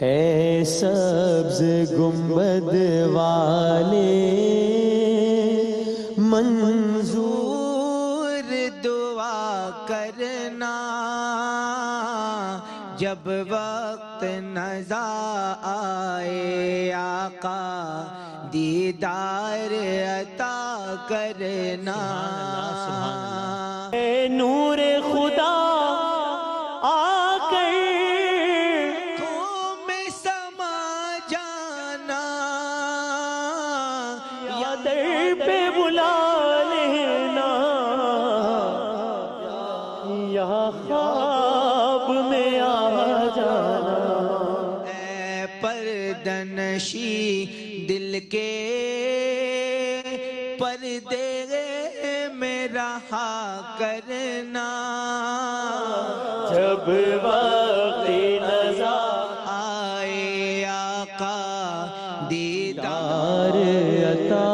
اے سبز گنبد والے منظور دعا کرنا جب وقت نزا آئے آقا دیدار عطا کرنا اے نور خدا آ کر میں سما جانا یا در پہ بلا لینا یا خواب میں آ جانا اے پردنشی دل کے پردے میں رہا کرنا جب وقت نزا آئے آقا دیدار عطا